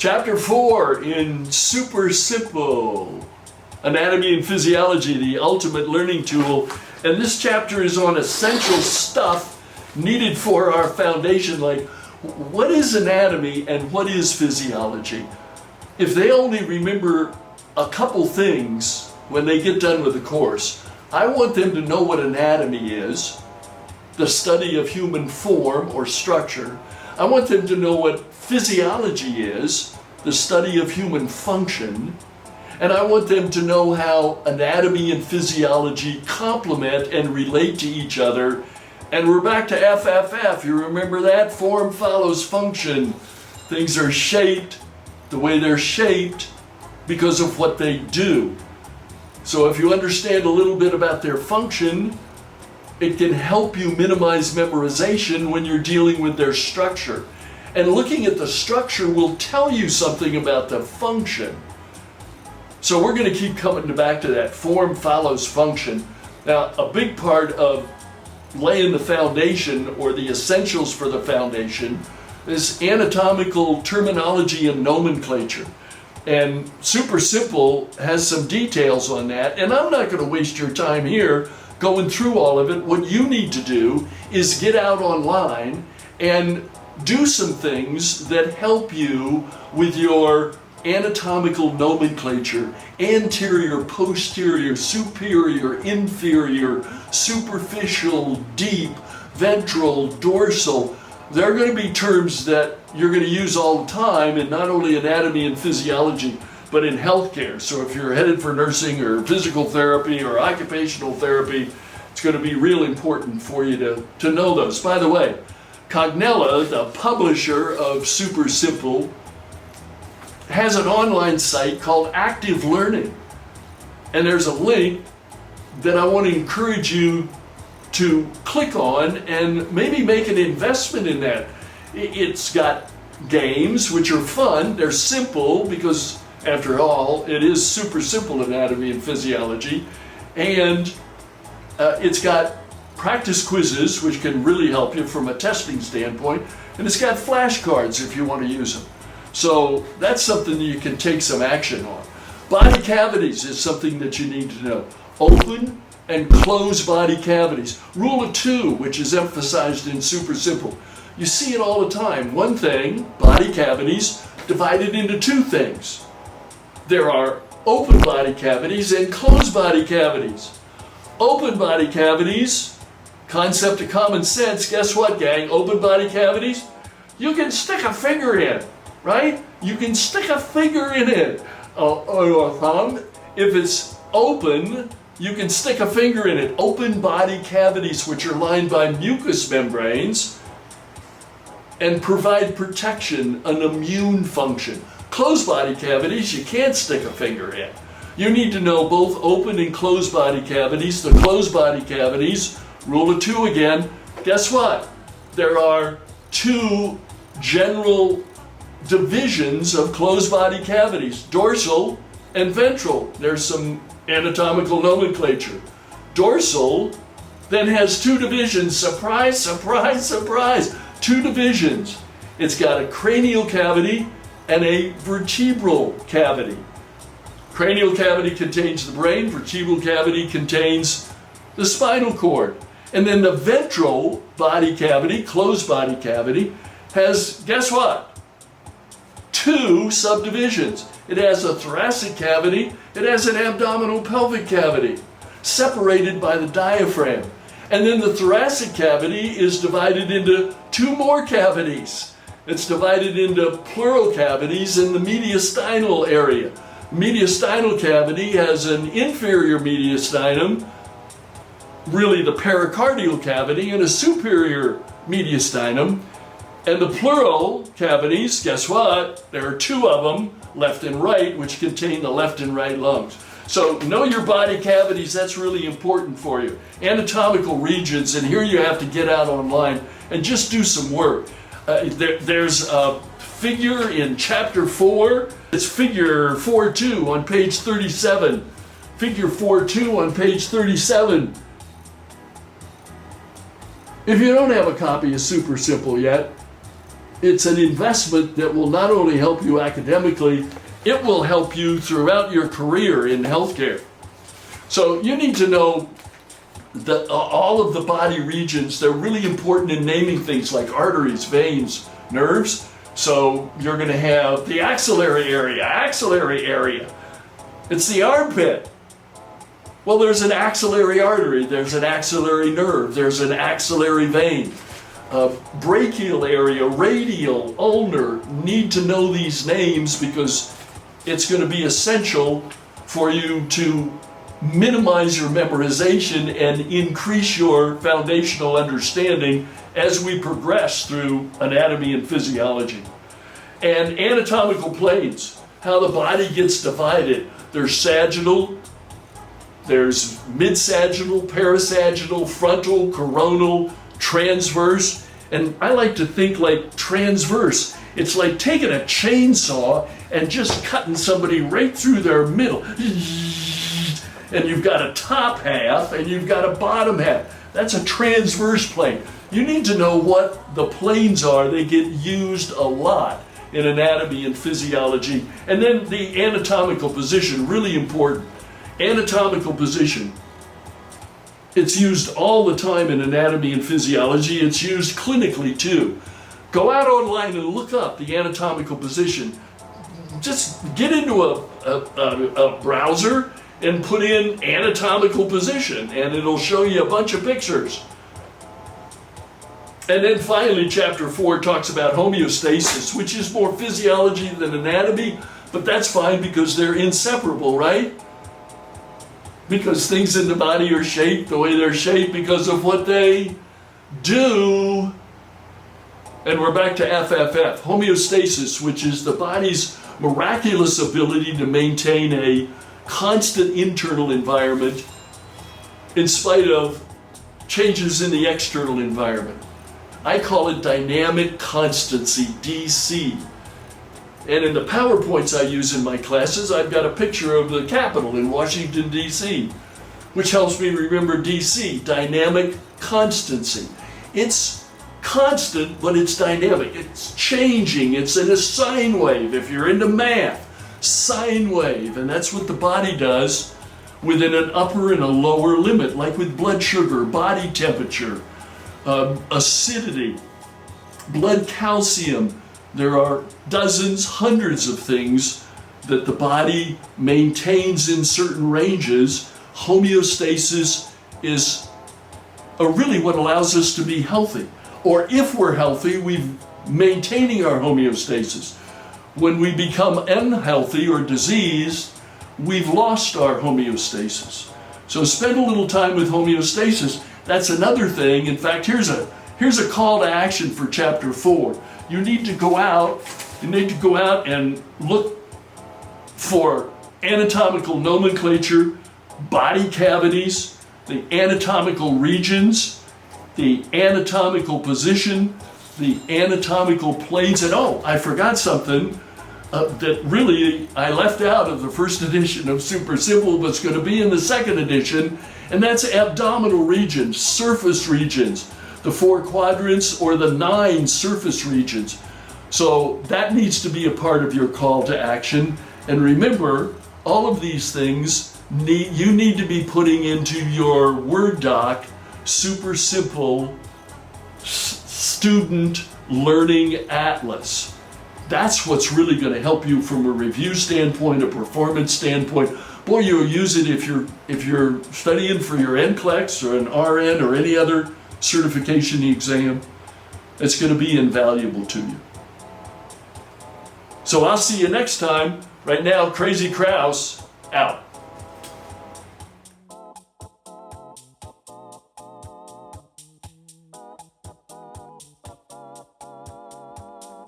Chapter 4 in Super Simple, Anatomy and Physiology, the ultimate learning tool. And this chapter is on essential stuff needed for our foundation, like what is anatomy and what is physiology? If they only remember a couple things when they get done with the course, I want them to know what anatomy is, the study of human form or structure. I want them to know what physiology is, the study of human function. And I want them to know how anatomy and physiology complement and relate to each other. And we're back to FFF. You remember that? Form follows function. Things are shaped the way they're shaped because of what they do. So if you understand a little bit about their function, it can help you minimize memorization when you're dealing with their structure. And looking at the structure will tell you something about the function. So we're going to keep coming back to that. Form follows function. Now, a big part of laying the foundation or the essentials for the foundation is anatomical terminology and nomenclature. And Super Simple has some details on that, and I'm not going to waste your time here going through all of it. What you need to do is get out online and do some things that help you with your anatomical nomenclature: anterior, posterior, superior, inferior, superficial, deep, ventral, dorsal. There are going to be terms that you're going to use all the time in not only anatomy and physiology, but in healthcare. So if you're headed for nursing or physical therapy or occupational therapy, it's going to be real important for you to know those. By the way, Cognella, the publisher of Super Simple, has an online site called Active Learning. And there's a link that I want to encourage you to click on and maybe make an investment in that. It's got games which are fun. They're simple because, after all, it is super simple anatomy and physiology. And it's got practice quizzes which can really help you from a testing standpoint. And it's got flashcards if you want to use them. So that's something that you can take some action on. Body cavities is something that you need to know. Open and close body cavities. Rule of 2, which is emphasized in Super Simple. You see it all the time. One thing, body cavities, divided into 2 things. There are open body cavities and closed body cavities. Open body cavities, concept of common sense. Guess what, gang? Open body cavities, you can stick a finger in, right? You can stick a finger in it. Or a thumb. If it's open, you can stick a finger in it. Open body cavities, which are lined by mucous membranes and provide protection, an immune function. Closed body cavities, you can't stick a finger in. You need to know both open and closed body cavities. The closed body cavities, rule of 2 again, guess what? There are 2 general divisions of closed body cavities: dorsal and ventral. There's some anatomical nomenclature. Dorsal then has 2 divisions. Surprise, surprise, surprise. 2 divisions. It's got a cranial cavity and a vertebral cavity. Cranial cavity contains the brain. Vertebral cavity contains the spinal cord. And then the ventral body cavity, closed body cavity, has, guess what? 2 subdivisions. It has a thoracic cavity, it has an abdominal pelvic cavity, separated by the diaphragm. And then the thoracic cavity is divided into 2 more cavities. It's divided into pleural cavities in the mediastinal area. Mediastinal cavity has an inferior mediastinum, really the pericardial cavity, and a superior mediastinum. And the pleural cavities, guess what? There are 2 of them, left and right, which contain the left and right lungs. So know your body cavities. That's really important for you. Anatomical regions, and here you have to get out online and just do some work. There's a figure in chapter 4. It's figure 4.2 on page 37. Figure 4.2 on page 37. If you don't have a copy of Super Simple yet, it's an investment that will not only help you academically, it will help you throughout your career in healthcare. So you need to know that all of the body regions, they're really important in naming things like arteries, veins, nerves. So you're going to have the axillary area. It's the armpit. Well, there's an axillary artery, there's an axillary nerve, there's an axillary vein. Brachial area, radial, ulnar, need to know these names because it's going to be essential for you to minimize your memorization and increase your foundational understanding as we progress through anatomy and physiology. And anatomical planes, how the body gets divided. There's sagittal, there's mid-sagittal, parasagittal, frontal, coronal, transverse. And I like to think like transverse. It's like taking a chainsaw and just cutting somebody right through their middle. And you've got a top half and you've got a bottom half. That's a transverse plane. You need to know what the planes are. They get used a lot in anatomy and physiology. And then the anatomical position, really important. Anatomical position. It's used all the time in anatomy and physiology. It's used clinically too. Go out online and look up the anatomical position. Just get into a browser and put in anatomical position and it'll show you a bunch of pictures. And then finally, chapter 4 talks about homeostasis, which is more physiology than anatomy, but that's fine because they're inseparable, right? Because things in the body are shaped the way they're shaped because of what they do. And we're back to FFF, homeostasis, which is the body's miraculous ability to maintain a constant internal environment in spite of changes in the external environment. I call it dynamic constancy, DC. And in the PowerPoints I use in my classes, I've got a picture of the Capitol in Washington, D.C., which helps me remember DC, dynamic constancy. It's constant, but it's dynamic. It's changing. It's in a sine wave. If you're into math, sine wave. And that's what the body does within an upper and a lower limit, like with blood sugar, body temperature, acidity, blood calcium. There are dozens, hundreds of things that the body maintains in certain ranges. Homeostasis is really what allows us to be healthy. Or if we're healthy, we're maintaining our homeostasis. When we become unhealthy or diseased, we've lost our homeostasis. So spend a little time with homeostasis. That's another thing. In fact, here's a call to action for chapter 4. You need to go out and look for anatomical nomenclature, body cavities, the anatomical regions, the anatomical position, the anatomical planes, and oh, I forgot something that really I left out of the first edition of Super Simple, but it's going to be in the second edition, and that's abdominal regions, surface regions, the 4 quadrants or the 9 surface regions. So that needs to be a part of your call to action. And remember, all of these things you need to be putting into your Word doc, Super Simple Student Learning Atlas. That's what's really going to help you from a review standpoint, a performance standpoint. Boy, you'll use it if you're studying for your NCLEX or an RN or any other certification exam. It's going to be invaluable to you. So I'll see you next time. Right now, Krazy Kraus, out.